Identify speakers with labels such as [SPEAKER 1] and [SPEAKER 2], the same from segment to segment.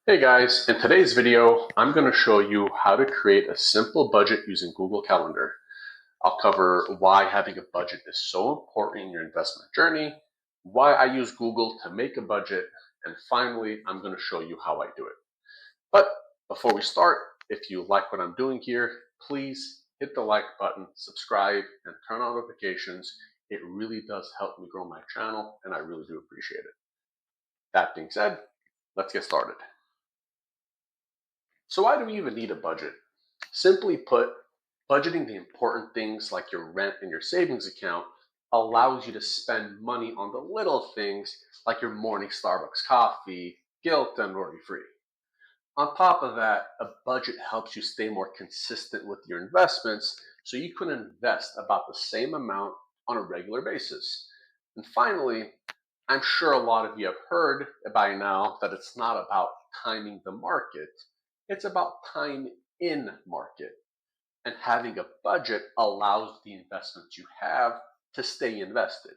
[SPEAKER 1] Hey guys, in today's video, I'm going to show you how to create a simple budget using Google Calendar. I'll cover why having a budget is so important in your investment journey, why I use Google to make a budget, and finally, I'm going to show you how I do it. But before we start, if you like what I'm doing here, please hit the like button, subscribe, and turn on notifications. It really does help me grow my channel, and I really do appreciate it. That being said, let's get started. So why do we even need a budget? Simply put, budgeting the important things like your rent and your savings account allows you to spend money on the little things like your morning Starbucks coffee, guilt, and worry-free. On top of that, a budget helps you stay more consistent with your investments so you can invest about the same amount on a regular basis. And finally, I'm sure a lot of you have heard by now that it's not about timing the market, it's about time in market. And having a budget allows the investments you have to stay invested.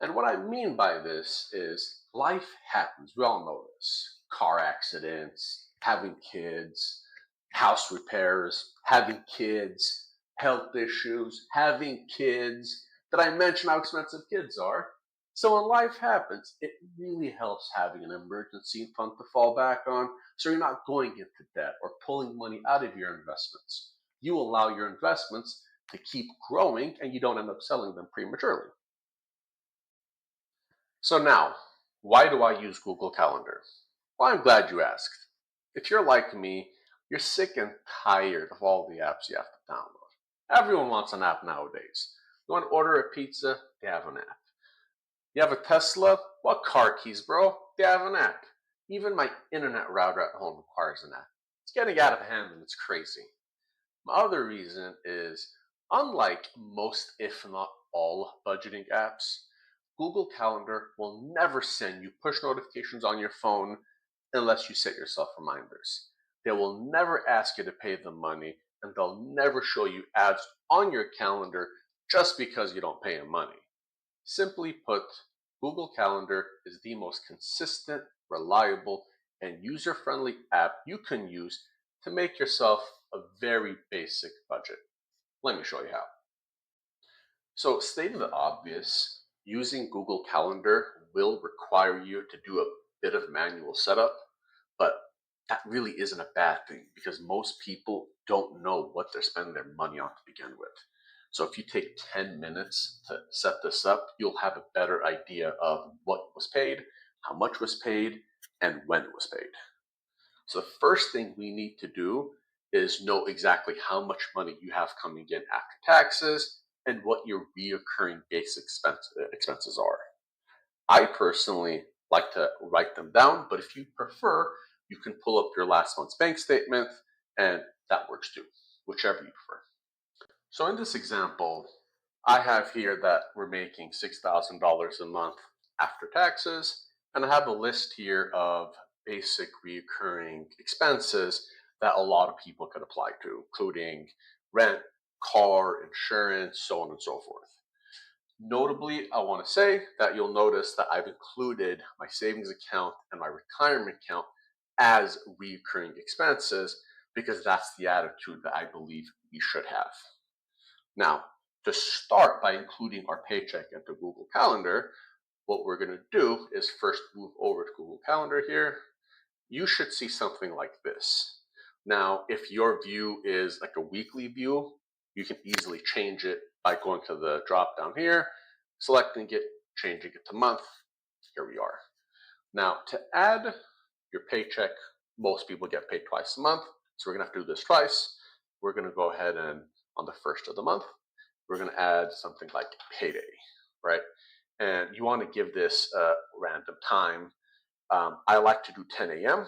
[SPEAKER 1] And what I mean by this is life happens. We all know this. Car accidents, having kids, house repairs, having kids, health issues, having kids. Did I mention how expensive kids are? So when life happens, it really helps having an emergency fund to fall back on so you're not going into debt or pulling money out of your investments. You allow your investments to keep growing and you don't end up selling them prematurely. So now, why do I use Google Calendar? Well, I'm glad you asked. If you're like me, you're sick and tired of all the apps you have to download. Everyone wants an app nowadays. You want to order a pizza? They have an app. You have a Tesla? What car keys, bro? They have an app. Even my internet router at home requires an app. It's getting out of hand and it's crazy. My other reason is, unlike most, if not all, budgeting apps, Google Calendar will never send you push notifications on your phone unless you set yourself reminders. They will never ask you to pay them money, and they'll never show you ads on your calendar just because you don't pay them money. Simply put, Google Calendar is the most consistent, reliable, and user-friendly app you can use to make yourself a very basic budget. Let me show you how. So, stating the obvious, using Google Calendar will require you to do a bit of manual setup, but that really isn't a bad thing because most people don't know what they're spending their money on to begin with. So if you take 10 minutes to set this up, you'll have a better idea of what was paid, how much was paid, and when it was paid. So the first thing we need to do is know exactly how much money you have coming in after taxes and what your reoccurring basic expenses are. I personally like to write them down, but if you prefer, you can pull up your last month's bank statement and that works too, whichever you prefer. So in this example, I have here that we're making $6,000 a month after taxes, and I have a list here of basic recurring expenses that a lot of people could apply to, including rent, car, insurance, so on and so forth. Notably, I want to say that you'll notice that I've included my savings account and my retirement account as recurring expenses because that's the attitude that I believe we should have. Now, to start by including our paycheck into Google Calendar, what we're going to do is first move over to Google Calendar here. You should see something like this. Now, if your view is like a weekly view, you can easily change it by going to the drop down here, selecting it, changing it to month. Here we are. Now, to add your paycheck, most people get paid twice a month, so we're going to have to do this twice. We're going to go ahead and on the first of the month, we're going to add something like payday, right? And you want to give this a random time. I like to do 10 a.m.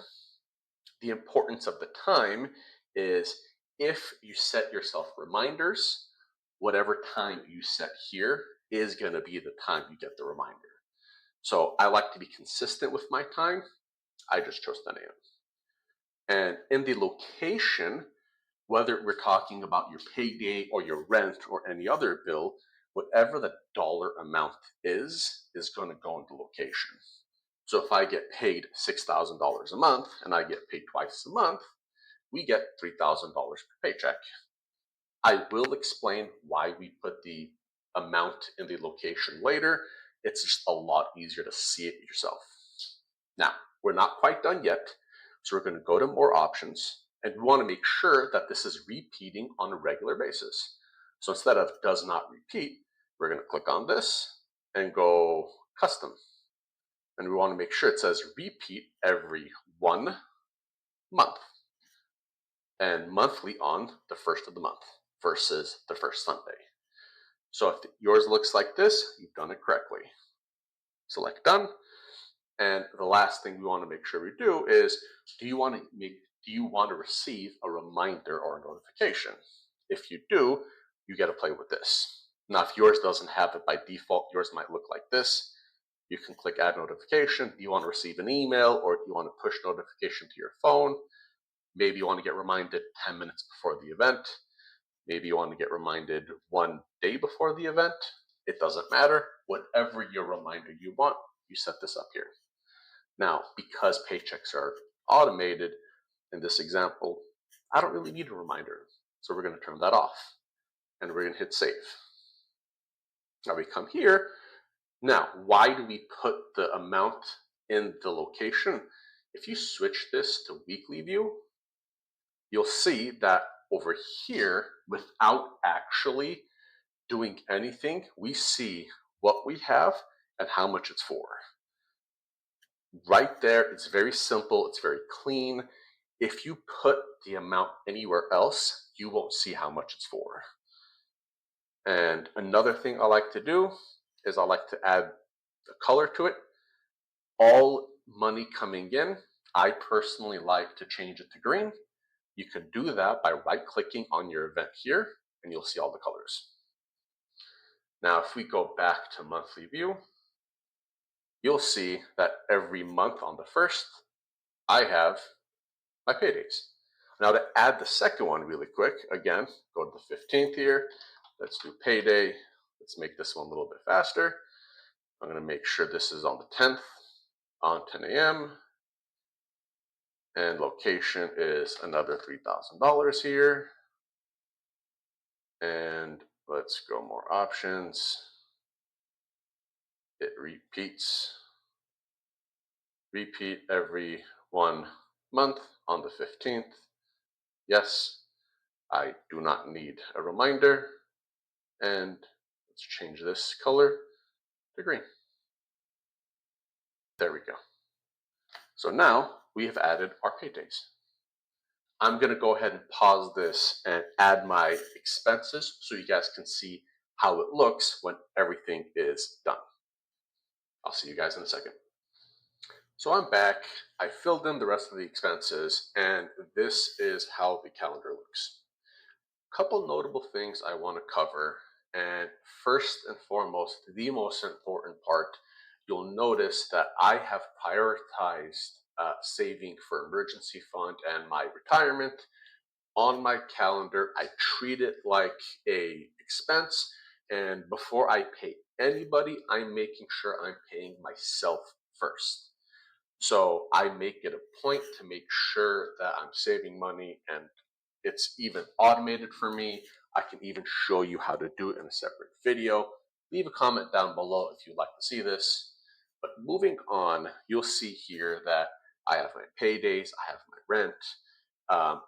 [SPEAKER 1] The importance of the time is if you set yourself reminders, whatever time you set here is going to be the time you get the reminder. So I like to be consistent with my time. I just chose 10 a.m. And in the location, whether we're talking about your payday or your rent or any other bill, whatever the dollar amount is going to go into location. So if I get paid $6,000 a month and I get paid twice a month, we get $3,000 per paycheck. I will explain why we put the amount in the location later. It's just a lot easier to see it yourself. Now, we're not quite done yet, so we're going to go to more options, and we want to make sure that this is repeating on a regular basis. So instead of does not repeat, we're going to click on this and go custom. And we want to make sure it says repeat every 1 month and monthly on the first of the month versus the first Sunday. So if yours looks like this, you've done it correctly. Select done. And the last thing we want to make sure we do is, do you want to receive a reminder or a notification? If you do, you get to play with this. Now, if yours doesn't have it by default, yours might look like this. You can click add notification. Do you want to receive an email, or do you want to push notification to your phone? Maybe you want to get reminded 10 minutes before the event. Maybe you want to get reminded 1 day before the event. It doesn't matter. Whatever your reminder you want, you set this up here. Now, because paychecks are automated in this example, I don't really need a reminder. So we're going to turn that off and we're going to hit save. Now we come here. Now, why do we put the amount in the location? If you switch this to weekly view, you'll see that over here, without actually doing anything, we see what we have and how much it's for. Right there, it's very simple, it's very clean. If you put the amount anywhere else, you won't see how much it's for. And another thing I like to do is I like to add a color to it. All money coming in, I personally like to change it to green. You can do that by right-clicking on your event here, and you'll see all the colors. Now, if we go back to monthly view, you'll see that every month on the 1st, I have my paydays. Now to add the second one really quick, again, go to the 15th here. Let's do payday. Let's make this one a little bit faster. I'm going to make sure this is on the 10th on 10 a.m. And location is another $3,000 here. And let's go more options. It repeats. Repeat every 1 month on the 15th. Yes, I do not need a reminder. And let's change this color to green. There we go. So now we have added our paydays. I'm going to go ahead and pause this and add my expenses so you guys can see how it looks when everything is done. I'll see you guys in a second. So I'm back. I filled in the rest of the expenses, and this is how the calendar looks. Couple notable things I want to cover, and first and foremost, the most important part, you'll notice that I have prioritized saving for emergency fund and my retirement on my calendar. I treat it like a expense, and before I pay anybody, I'm making sure I'm paying myself first. So I make it a point to make sure that I'm saving money, and it's even automated for me. I can even show you how to do it in a separate video. Leave a comment down below if you'd like to see this. But moving on, you'll see here that I have my paydays, I have my rent,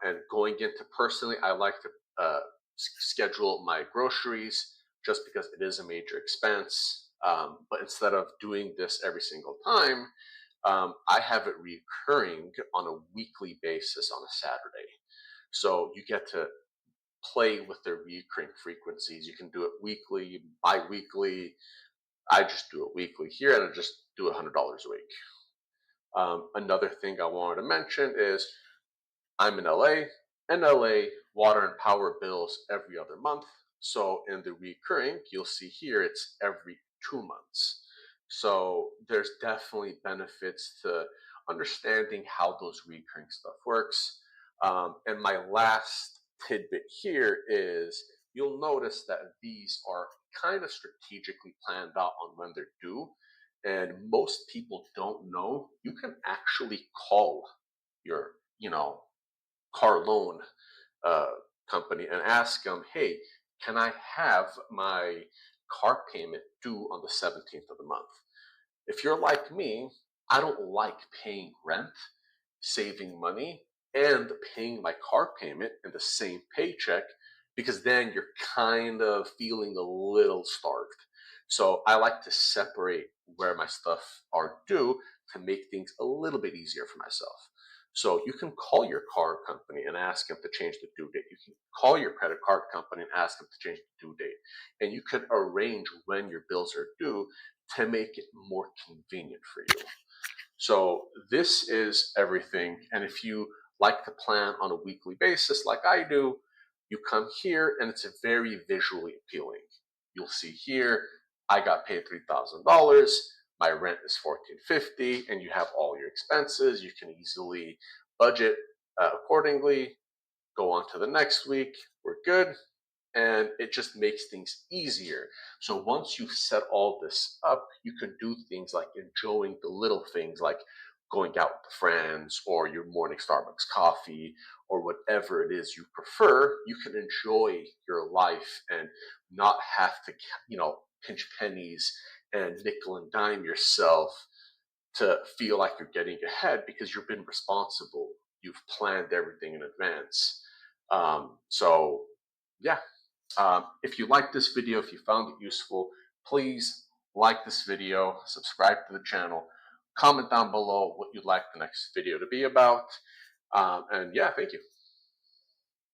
[SPEAKER 1] and going into personally, I like to schedule my groceries just because it is a major expense. But instead of doing this every single time, I have it recurring on a weekly basis on a Saturday. So you get to play with the recurring frequencies. You can do it weekly, bi-weekly. I just do it weekly here, and I just do $100 a week. Another thing I wanted to mention is I'm in LA. In LA, water and power bills every other month. So in the recurring, you'll see here it's every 2 months. So there's definitely benefits to understanding how those recurring stuff works. And my last tidbit here is you'll notice that these are kind of strategically planned out on when they're due. and most people don't know, you can actually call your, car loan uh, company and ask them, hey, can I have my car payment due on the 17th of the month? If you're like me, I don't like paying rent, saving money, and paying my car payment in the same paycheck because then you're kind of feeling a little starved. So I like to separate where my stuff are due to make things a little bit easier for myself. So you can call your car company and ask them to change the due date. You can call your credit card company and ask them to change the due date. And you could arrange when your bills are due to make it more convenient for you. So this is everything. And if you like to plan on a weekly basis like I do, you come here and it's very visually appealing. You'll see here, I got paid $3,000. My rent is $1,450, and you have all your expenses. You can easily budget accordingly. Go on to the next week. We're good, and it just makes things easier. So once you've set all this up, you can do things like enjoying the little things like going out with friends or your morning Starbucks coffee or whatever it is you prefer. You can enjoy your life and not have to, pinch pennies and nickel and dime yourself to feel like you're getting ahead because you've been responsible. You've planned everything in advance. So yeah, if you liked this video, if you found it useful, please like this video, subscribe to the channel, comment down below what you'd like the next video to be about. And yeah, thank you.